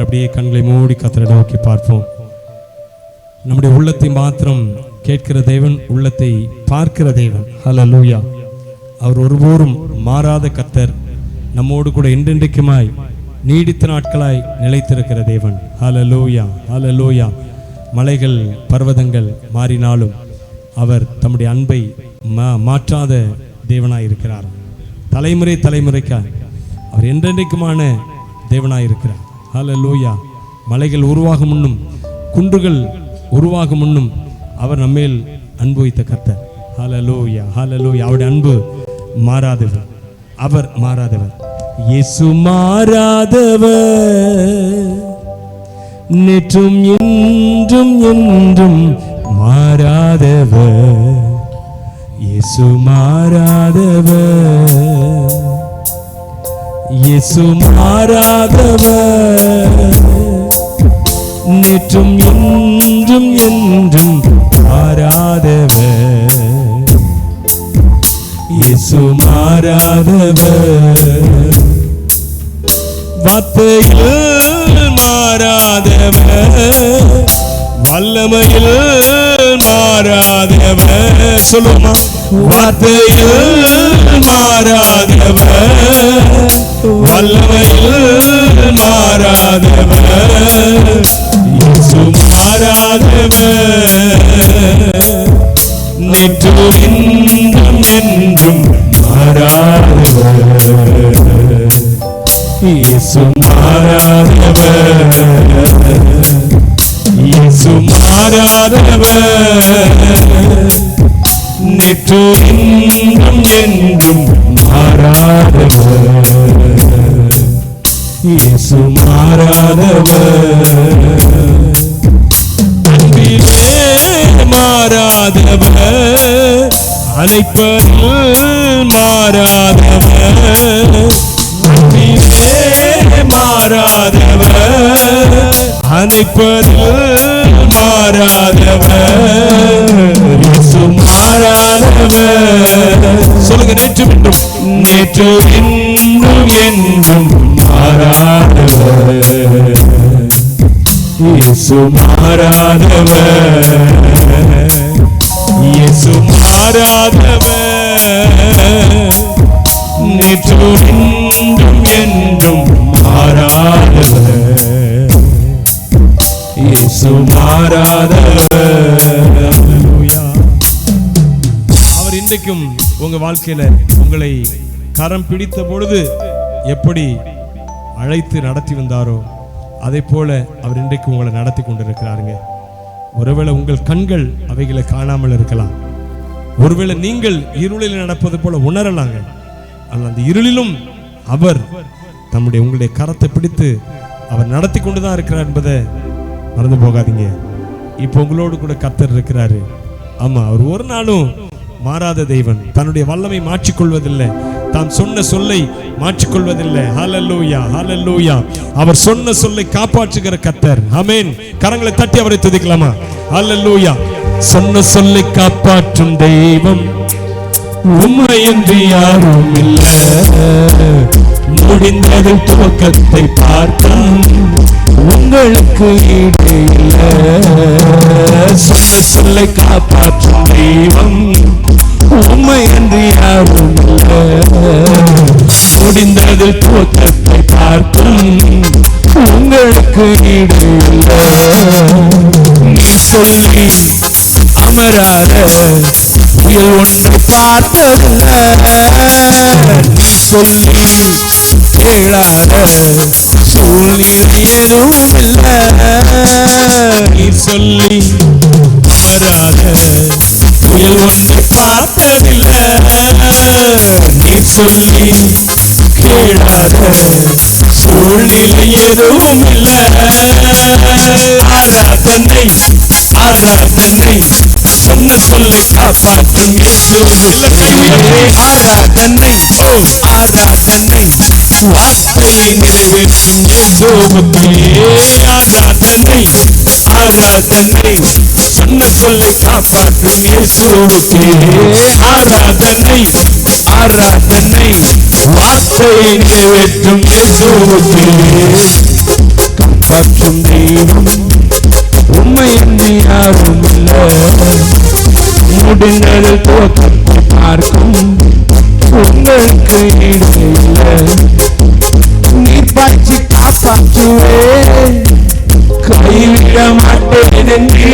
அப்படியே கண்களை மூடி கர்த்தரை நோக்கி பார்ப்போம். நம்முடைய உள்ளத்தை மாத்திரம் கேட்கிற தேவன், உள்ளத்தை பார்க்கிற தேவன். ஹல்லேலூயா. அவர் ஒருபோதும் மாறாத கர்த்தர், நம்மோடு கூட என்றென்றைக்குமாய் நீடித்த நாட்களாய் நிலைத்திருக்கிற தேவன். ஹல்லேலூயா, ஹல்லேலூயா. மலைகள் பர்வதங்கள் மாறினாலும் அவர் தம்முடைய அன்பை மாற்றாத தேவனாய் இருக்கிறார். தலைமுறை தலைமுறைக்காய் அவர் என்றென்றைக்குமான தேவனாய் இருக்கிறார். ஹல்லேலூயா. மலைகள் உருவாகும் முன்னும் குன்றுகள் உருவாகும் முன்னும் அவர் நம்மேல் அன்பு வைத்த கர்த்தர். ஹல்லேலூயா, ஹல்லேலூயா. அவருடைய அன்பு மாறாதவர், அவர் மாறாதவர். இயேசு மாறாதவர், நேற்றும் என்றும் என்றும் மாறாதவர். இயேசு மாறாதவர், இயேசு மாறாதவர், நேற்றும் என்றும் என்றும் மாறாதவர். இயேசு மாறாதவர், வார்த்தையில் மாறாதவர், வல்லமையில் மாறாதவர். சொல்லுமா, வார்த்தையில் மாறாதவர், வல்லமையில் மாறாதவர். இயேசு மாறாதவர், நேற்றும் இன்றும் என்றும் மாறாதவர். இயேசு மாறாதவர், இயேசு மாறாதவர், நேற்றும் இன்றும் என்றும் மாறாதவர். இயேசு மாறாதவர், அன்பிலே மாறாதவர், அழைப்பதில் மாறாதவர். அன்பிலே மாறாதவர், அழைப்பதில் மாறாதவர். இயேசு மாறாதவர். சொல்லுங்க, நேற்றும் இன்றும், நேற்றும் இன்றும் என்றும் மாறாதவர். இயேசு மாறாதவர், இயேசு மாறாதவர், நேற்றும் இன்றும் என்றும் மாறாதவர். இயேசு மாறாதவர். அவர் இன்றைக்கும் உங்க வாழ்க்கையில உங்களை கரம் பிடித்த பொழுது எப்படி அழைத்து நடத்தி வந்தாரோ அதே போல அவர் இன்றைக்கு உங்களை நடத்தி கொண்டிருக்கிறாருங்க. ஒருவேளை உங்கள் கண்கள் அவைகளை காணாமல் இருக்கலாம், ஒருவேளை நீங்கள் இருளில் நடப்பது போல உணரலாங்க. ஆனால் அந்த இருளிலும் அவர் தம்முடைய உங்களுடைய கரத்தை பிடித்து அவர் நடத்தி கொண்டுதான் இருக்கிறார் என்பதை மறந்து போகாதீங்க. இப்போ உங்களோடு கூட கர்த்தர் இருக்கிறாரு. ஆமா, அவர் ஒரு நாளும் மாறாத தெய்வன். தன்னுடைய வல்லமை மாற்றிக்கொள்வதில்லை, தான் சொன்ன சொல்லை மாற்றிக்கொள்வதில்லை. ஹல்லேலூயா, ஹல்லேலூயா. அவர் சொன்ன சொல்லை காப்பாற்றுகிற கர்த்தர். ஆமென். கரங்களை தட்டி அவரை துதிக்கலாமா? ஹல்லேலூயா. சொன்ன சொல்லை காப்பாற்றும் தெய்வம் உம்மையின்றி யாரும் இல்லை. முடிந்தது துவக்கத்தை பார்க்கும் உங்களுக்கு ஈடு இல்லை. சொன்ன சொல்லை காப்பாற்றும் தெய்வம் உம்மையின்றி யாரும் இல்லை. முடிந்தது துவக்கத்தை பார்க்கும் உங்களுக்கு ஈடு இல்லை. நீ சொல்லி அமராத புயல் ஒன்றை பார்த்ததில்லை. நீ சொல்லி கேளாத சூழ்நிலை எதுவும் இல்லை. நீ சொல்லி அமராத புயல் ஒன்றை பார்த்ததில்லை. நீ சொல்லி கேளாத சூழ்நிலை எதுவும் இல்லை. ஆராதனை ஆராதனை சொன்ன சொல்லை காப்பாற்றும் இயேசுவுக்கே. ஆராதனை ஆராதனை வார்த்தையை நிறைவேற்றும் இயேசுவுக்கே. ஆராதனை ஆராதனை சொன்ன சொல்லை காப்பாற்றும் இயேசுவுக்கே. ஆராதனை ஆராதனை வார்த்தையை நிறைவேற்றும் இயேசுவுக்கே. காப்பாற்றும் தெய்வம் உண்மை என்று யாரும் இல்லை. முடிந்தது தோற்றத்தை பார்க்கும் உங்களுக்கு ஈடு இல்லை. நீர் பாய்ச்சி காப்பாற்றுவே கைவிட மாட்டேன் என்று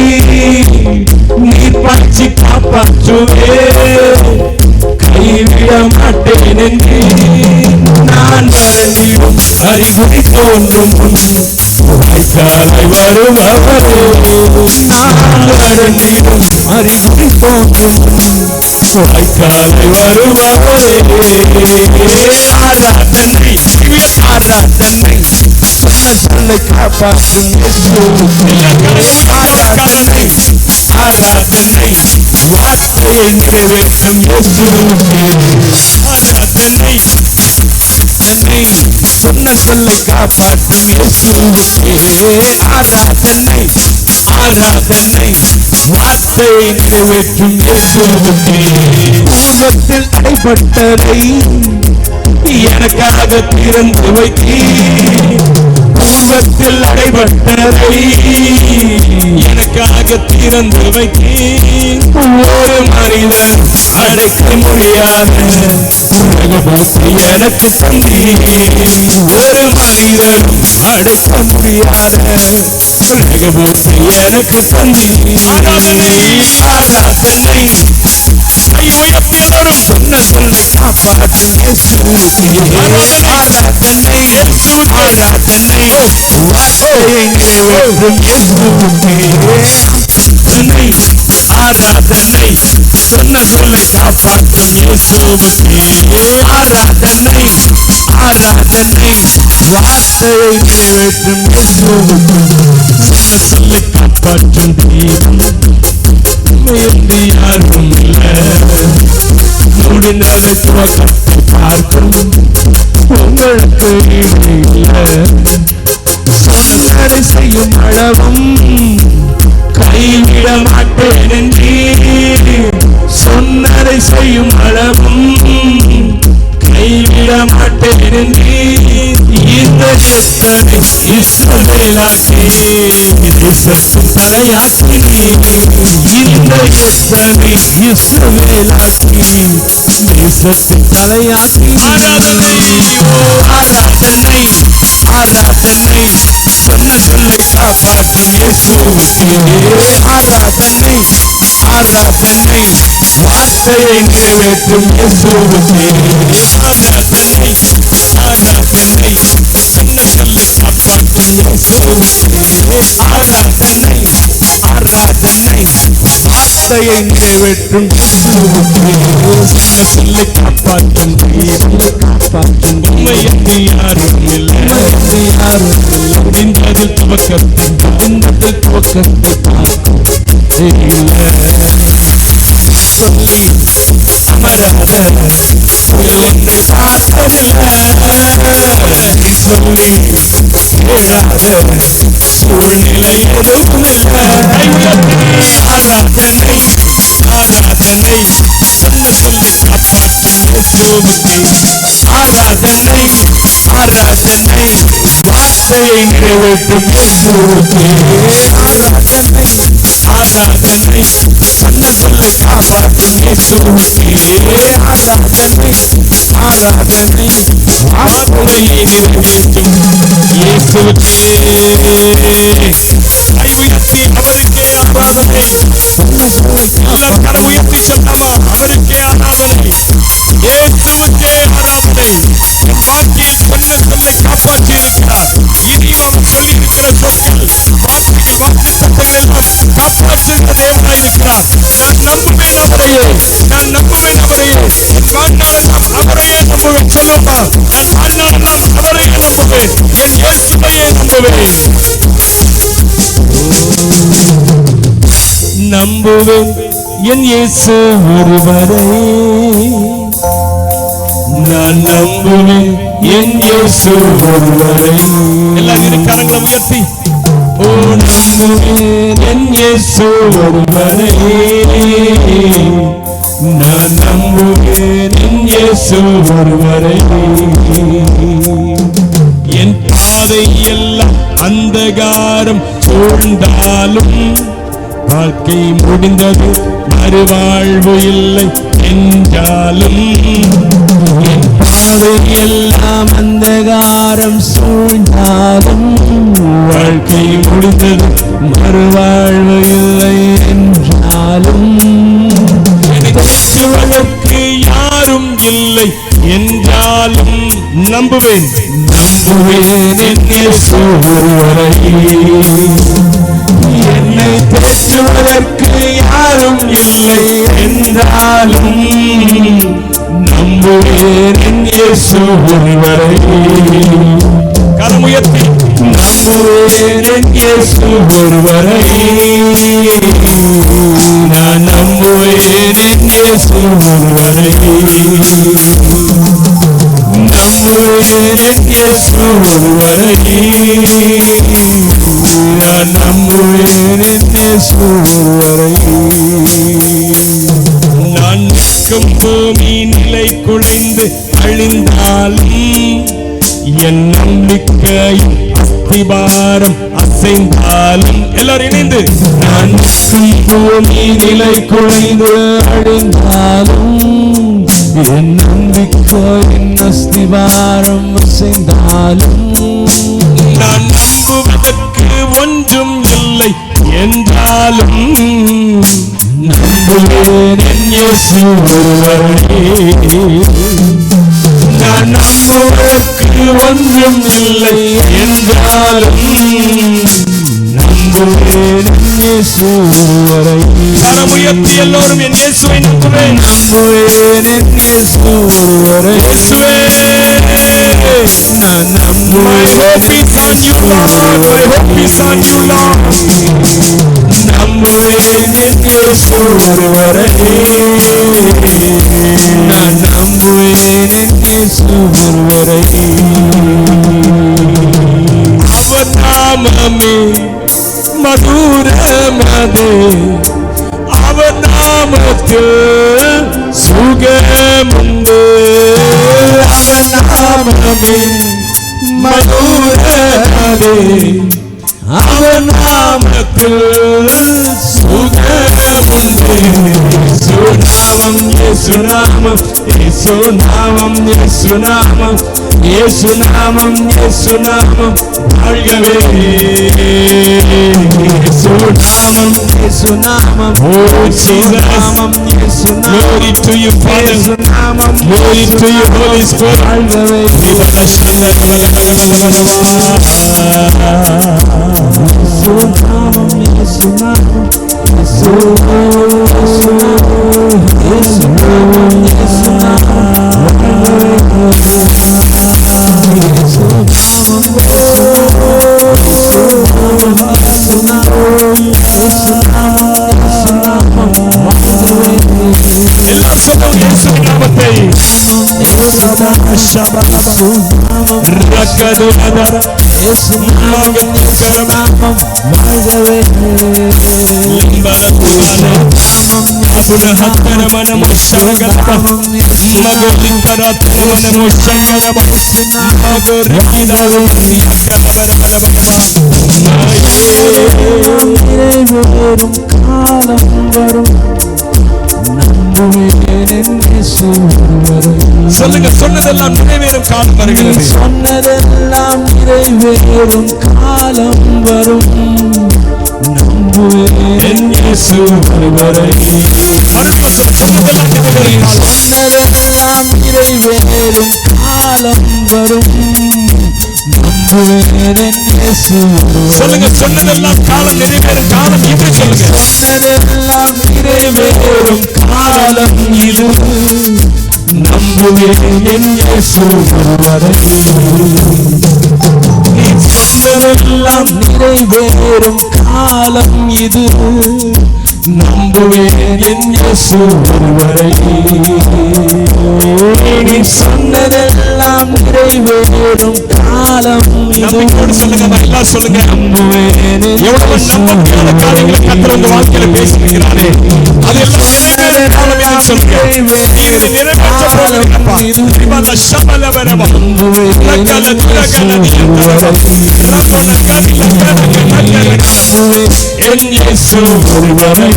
நீர் பாய்ச்சி காப்பாற்றுவே கைவிட மாட்டேன் என்று நான் வறண்டிடும் அறிகுறி தோன்றும் வாய்க்காலை வரும் அவரே. நான் வறண்டிடும் அறிகுறி தோன்றும் வாய்க்காலை வரும் அவரே. ஆராதனை ஆராதனை சொல்லை காப்பாற்றும் ஆராதனை ஆராதனை வார்த்தையை நிறைவேற்றும் ஆராதனை தன்னை சொன்ன சொல்லை காப்பாற்றும் ஆராதனை ஆராதனை வார்த்தையை நிறைவேற்றும் உலகத்தில் அடைபட்டதை எனக்காக திறந்து வைத்தீர். உலகத்தில் அடைபட்டதை எனக்காக திறந்து வைத்தீர். ஒரு மனிதன் அடைக்க முடியாத உலகத்தை எனக்கு தந்தீர். ஒரு மனிதன் அடைக்க முடியாத உலகத்தை எனக்கு தந்தீர். ஆராதனை ஆராதனை சொன்ன சொல்லை காப்பாற்றும் ஆராதனை ஆராதனை வார்த்தையை நிறைவேற்றும் ஆராதனை சொன்ன சொல்லை காப்பாற்றும் ஆராதனை ஆராதனை வார்த்தையை நிறைவேற்றும் சொன்ன சொல்லை காப்பாற்றும் என்று யாரும் இல்லை. முடிந்தது துவக்கத்தை பார்க்கும் உங்களுக்கு இல்லை. சொன்னதை செய்யும் அளவும் கைவிட மாட்டேன் என்று சொன்னதை செய்யும் அளவும் கைவிட மாட்டேன் என்று இந்த எத்தனை இஸ்ரவேலாக்கி தேசத்தின் தலையாக்கி இந்த எத்தனை இஸ்ரவேலாக்கி தேசத்தின் தலையாக்கி. ஆராதனை ஆராதனை ஆராதனை சொன்ன சொல்லை காப்பாற்றும் ஆராதனை ஆராதனை வார்த்தையை நிறைவேற்றும் ஆராதனை ஆராதனை சொன்ன சொல்லை காப்பாற்றும் ஆராதனை ஆராதனை வார்த்தையை நிறைவேற்றும் சொன்ன சொல்லை காப்பாற்றும் காப்பாற்றும் உண்மை என்று யாரும் இல்லை. முடிந்தது துவக்கத்தை முடிந்தது துவக்கத்தை பார்க்கும் சொல்லி அமராத புயல் என்னை பார்த்ததில்லை. சொல்லி கேளாத சூழ்நிலை எதுவும் இல்லை. ஆராதனை ஆராதனை சொன்ன சொல்லி காப்பாற்றும் ஆராதனை ஆராதனை வார்த்தையை நிறைவேற்றும் ஆராதனை ஆராதனை சொன்ன சொல்லை காப்பாற்றும் ஆராதனை ஆராதனை வார்த்தையை நிறைவேற்றும் இயேசுவுக்கே கை உயர்த்தி அவருக்கே ஆராதனை. கரை உயர்த்தி சொன்னமா அவருக்கே ஆராதனை. இயேசுவுக்கே ஆராதனை. என் வாழ்க்கையில் சொன்ன சொல்லை காப்பாற்றி இருக்கிறார். இனியும் அவர் சொல்லி இருக்கிற சொற்கள் வார்த்தைகள் வாக்கு சட்டங்கள் எல்லாம் காப்பாற்றுகிற தேவனாய் இருக்கிறார். நான் நம்புவேன் அவரையே. நான் நம்புவேன் அவரையே. என் வாழ்நாளெல்லாம் அவரையே நம்புவேன். சொல்லுப்பா, நான் வாழ்நாளெல்லாம் அவரையே நம்புவேன். என் இயேசுவையே நம்புவேன். நம்புவேன் என் இயேசு ஒருவரை. நான் நம்புவேன் என் இயேசு ஒருவரை. எல்லாரும் கரங்களை உயர்த்தி ஓ நம்புவேன் என் இயேசு ஒருவரை. நான் நம்புவேன் என் இயேசு ஒருவரை. என் பாதை எல்லாம் அந்தகாரம் சூழ்ந்தாலும் வாழ்க்கை முடிந்தது மறுவாழ்வு இல்லை என்றாலும் பாதை எல்லாம் அந்தகாரம் சூழ்ந்தாலும் வாழ்க்கை முடிந்தது மறுவாழ்வு இல்லை என்றாலும் தேற்றுவதற்கு யாரும் இல்லை என்றாலும் நம்புவேன் என் இயேசு ஒருவரை. என்னை தேற்றுவதற்கு யாரும் இல்லை என்றாலும் நம்புவேன் என் இயேசு ஒருவரை. கரமுயர்த்தி நம்புவேன் என் இயேசு ஒருவரை. நான் நம்புவேன் என் இயேசு ஒருவரை. நம்புவேன் என் இயேசு ஒருவரை. நான் நம்புவேன் என் இயேசு ஒருவரை. நான் நிற்கும் பூமி நிலை குலைந்து அழிந்தாலும் என் நம்பிக்கை அஸ்திபாரம் அசைந்தாலும் எல்லாரும் இணைந்து நான் நிற்கும் பூமி நிலை குலைந்து அழிந்தாலும் என் நம்பிக்கையின் அஸ்திவாரம் அசைந்தாலும் நான் நம்புவதற்கு ஒன்றும் இல்லை என்றாலும் நம்புவேன் என் இயேசு ஒருவரை. நான் நம்புவதற்கு ஒன்றும் இல்லை என்றாலும் நம்புவேன் என் இயேசு ஒருவரை. கரமுயர்த்தி எல்லோரும் என் இயேசுவை நம்புவேன் நம்புவேன் என் இயேசு ஒருவரை. நான் நம்புவேன் நம்புவேன் என் இயேசு ஒருவரை. நான் நம்புவேன் என் இயேசு ஒருவரை. அவர் நாமமே மதுரமதே அவர் நாமத்தில் சுகமுண்டு அவர் நாமமே மதுரமதே அவர் நாமத்தில் சுகமுண்டு. சுநாமம் இயேசுநாமம் இயேசுநாமம் இயேசுநாமம் இயேசுநாமம் இயேசுநாமம் வாழ்கவே. இயேசுநாமம் இயேசுநாமம் இயேசுநாமம் இயேசுநாமம் Glory to you, Father. இயேசுநாமம் Glory to you, Holy Spirit. வாழ்கவே. இயேசுநாமம் இயேசுநாமம் எல்லாம் சொல்லுங்க இயேசுவின் நாமத்தை. ரக்கதுனதர இயேசுநாமம் வாழ்கவே. லிம்பலகுதான அபுனஹத்தரமனமு ஷரகதப மகலிக்கரத்தரமனமு ஷங்கதப மகரிக்கிதவ யக்கதவரவரவரவ நிறைவேறும் காலம் வரும் நம்புவேன் என் இயேசு ஒருவரை. சொல்லுங்க, சொன்னதெல்லாம் நிறைவேறும் காலம் வருகிறது. சொன்னதெல்லாம் நிறைவேறும் காலம் வரும் நம்புவேன் என் இயேசு ஒருவரை. சொன்னதெல்லாம் நிறைவேறும் காலம் வரும் நம்புவேன் என் இயேசு ஒருவரை. சொல்லுங்க, சொன்னதெல்லாம் காலம் நிறைவேறும் காலம் இது. சொல்லுங்க, சொன்னதெல்லாம் நிறைவேறும் காலம் இது நம்புவேன் என் இயேசு ஒருவரை. நீ சொன்னதெல்லாம் நிறைவேறும் காலம் இது நம்புவேன் என் இயேசு ஒருவரை. நீ சொன்னதெல்லாம் நிறைவேறும் காலம் இது. நம்பிக்கையோடு சொல்லுங்க, எல்லாம் சொல்லுங்க. நம்புவேன் எவ்வளவு நம்பிக்கையான காரியங்களை கர்த்தர் உங்க வாழ்க்கையில பேசியிருக்கிறாரே, அது எல்லாம் நிறைவேறும் காலம் என்று சொல்லுங்க. இது நிறைவேற்ற போகிறப்பா. இவள சபல வரவா. லக்கல திரகல நியந்தரவா. ரப்பன கதில கதில என் இயேசு ஒருவரை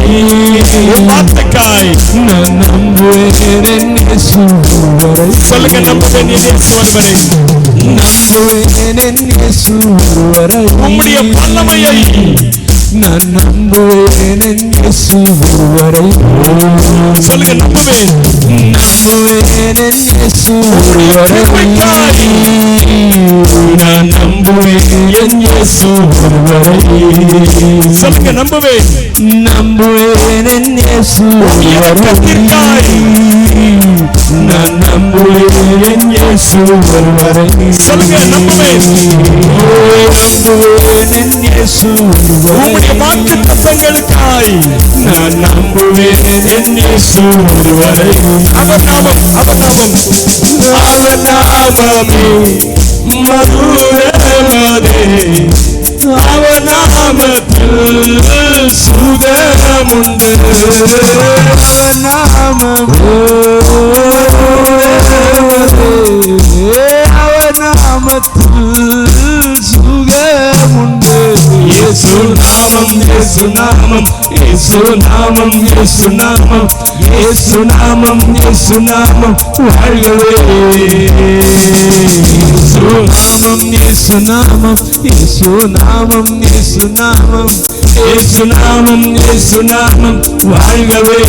வார்த்தைக்காய் நான் நம்புவேன் என் இயேசு ஒருவரை. சொல்லுங்க, நம்புவேன் என் இயேசு ஒருவரை. நம்புவேன் என் இயேசு ஒருவரை. உம்முடைய வல்லமையை நான் நம்புவேன் என் இயேசு ஒருவரை. சொல்லுங்க, நம்புவேன் நம்புவேன் என் இயேசு ஒருவரை. நான் நம்புவேன் என் இயேசு ஒருவரை. சொல்லுங்க, நம்புவேன் நம்புவேன் என் இயேசு இரக்கத்திற்காய். நான் நம்புவேன் என் இயேசு ஒருவரை. சொல்லுங்க, நம்புவேன் நம்புவேன் என் இயேசு ஒருவரை. உம்முடைய வாக்குத்தத்தங்களுக்காய். நான் நம்புவேன் என் இயேசு ஒருவரை. அவர் நாமம், அவர் நாமம், அவர் நாமமே மதுரமதே. அவர் நாமத்தில் சுகமுண்டு. அவர் நாமமே அவர் நாமத்தில் சுகமுண்டு. இயேசு நாமம், இயேசு நாமம், இயேசு நாமம், இயேசு நாமம், இயேசு நாமம், இயேசு நாமம் வாழ்கவே. இயேசு நாமம், இயேசு நாமம், இயேசு நாமம், இயேசு நாமம், இயேசு நாமம், இயேசு நாமம் வாழ்கவே.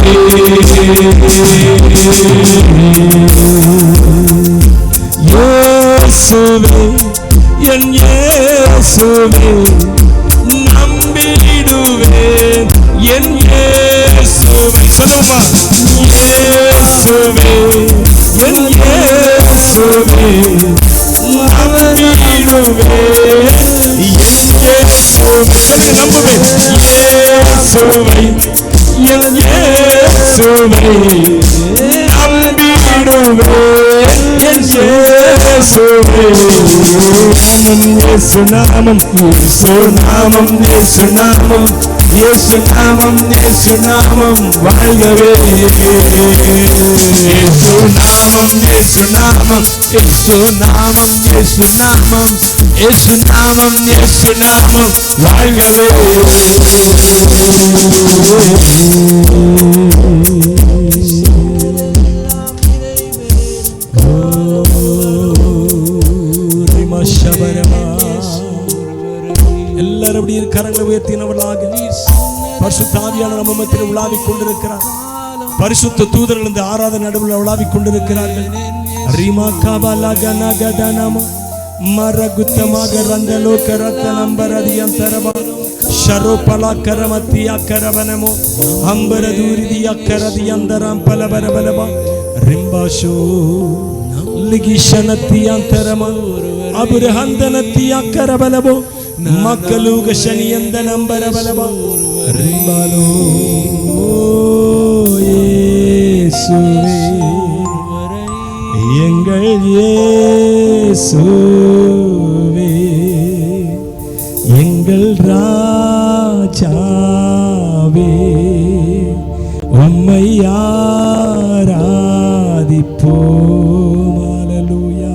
இயேசுவே என் இயேசுவே நம்பிடுவேன் என் இயேசுவை. சொல்லுமா, இயேசுவே என் இயேசுவே நம்பிடுவேன் என் இயேசுவை. நம்புவேன் இயேசுவை என் இயேசுவை நம்பிடுவேன் என் இயேசுவை. இயேசு நாமம், இயேசு நாமம், இயேசு நாமம், இயேசு நாமம், இயேசு நாமம் வாழ்கவே. இயேசு நாமம், இயேசு நாமம், இயேசு நாமம், இயேசு நாமம், இயேசு நாமம், இயேசு நாமம் வாழ்கவே. எல்லாரும் அப்படியே கரங்களை உயர்த்தினவர்களாக பரிசுத்த ஆவியானவர் நம்ம மத்தியில் உலாவிக் கொண்டிருக்கிறார். பரிசுத்த தூதர்கள் இந்த ஆராதனை நடுவில் உலாவிக் கொண்டிருக்கிறார்கள். ரீமா காபாலா கனா கதானாமா மரகுத்தமாக ரந்தலோ கரத்தனம்பரதியந்தரபா ஷரோபலா கரமத்தியா கரவனமோ அம்பரதூரிதியா கரதியந்தரம் பலபரபலபா ரிம்பாஷோ லிகிஷனத்தியந்தரமா அபுரஹந்தனத்தியா கரபலபோ மக்களுக சனியந்த நம்பரபலபா ரிம்பாலோ இயேசுவே எங்கள் இயேசுவே எங்கள் ராஜாவே உம்மை ஆராதிப்போம். அல்லேலூயா.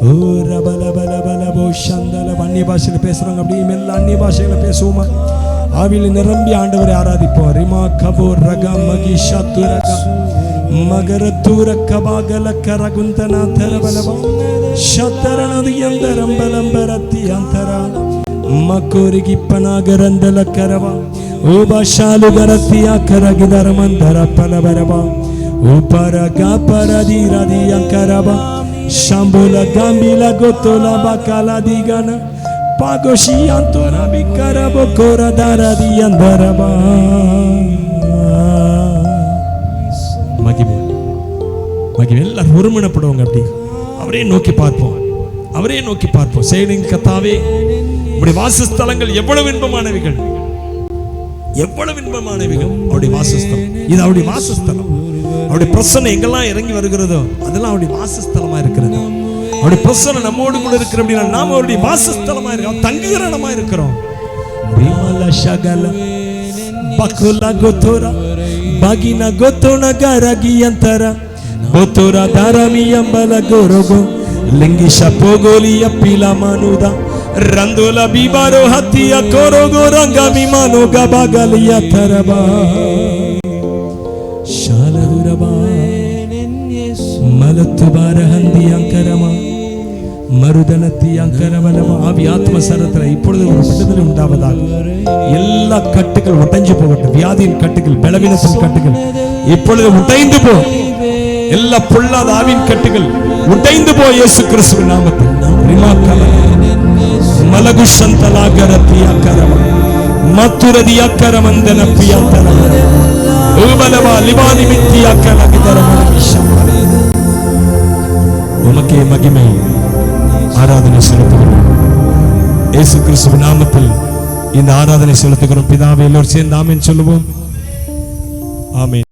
ஓ ரபலபலபலபோ சந்தல. அந்நிய பாஷையில் பேசுறாங்க, அப்படியே எல்லா அந்நிய பாஷைகளை பேசுவோமா? ஆவியில் நிரம்பி ஆண்டவரை ஆராதிப்போம். ரிமா கபோ ரகா மகி ஷத்துரகா மகரத்தூர கபாகல கரகுந்தனா தரபலபா ஷத்தரணது யந்தரம் பலம்பரத்தி அந்தரா மக்கோரிகி பனாகரந்தல கரவா ஓபாஷாலு கரத்தியா கரகிதரமந்தர பலபரபா ஓபரகா பரதிரதி அங்கரபா ஷம்புல கம்பில கோத்தோல பகல திகன பாகோஷி அந்தோர பிகரபோ கோரதரதி அந்தரபா. மகிமை எல்லாரும் ஒருமனப்படுவாங்க. அப்படி அவரே நோக்கி பார்ப்போம், அவரே நோக்கி பார்ப்போம். சேனின் கத்தாவே, உம்முடைய வாசஸ்தலங்கள் எவ்வளவு இன்பமானவைகள், எவ்வளவு இன்பமானவைகள். அவருடைய வாசஸ்தலம் இது, அவருடைய வாசஸ்தலம். அவருடைய பிரசன்னம் எங்கெல்லாம் இறங்கி வருகிறதோ அதெல்லாம் அவருடைய வாசஸ்தலமா இருக்கிறது. அவருடைய பிரசன்னம் நம்மோடு கூட இருக்கிற அப்படின்னா நாம அவருடைய வாசஸ்தலமா இருக்கிறோம், தங்குகிற இடமா இருக்கிறோம். பகுல கோத்தோரா பகின கோத்தோன கரகி அந்தர Botora darami ambala gorogo lingisha pogoli apila manuda randola bibaro hatia korogo ranga mimano gabagalia taraba shaladuraba malatubar handi ankarama மருதனத்தி அங்கரவலமா ஆவி ஆத்மசரத்துல இப்பொழுது ஒரு விடுதலை உண்டாவதாக. எல்லா கட்டுகள் உடைஞ்சு போகட்டும். வியாதியின் கட்டுகள், பலவீனத்தின் கட்டுகள் இப்பொழுது உடைந்து போ. எல்லா பொல்லாத ஆவியின் கட்டுகள் உடைந்து போ இயேசு கிறிஸ்துவின் நாமத்தில். ரிமாக்கல மலகுஷந்தலாகரத்தி அக்கரவ மத்துரதி அக்கரமந்தன பியந்தன உபலவா லிவானிமித்தி அக்கலகிதரமன விஷமன. உமக்கே மகிமை ஆராதனை செலுத்துகிறோம். இயேசு கிறிஸ்துவின் நாமத்தில் இந்த ஆராதனை செலுத்துகிறோம் பிதாவே. எல்லோரும் சேர்ந்து ஆமென் சொல்லுவோம். ஆமென்.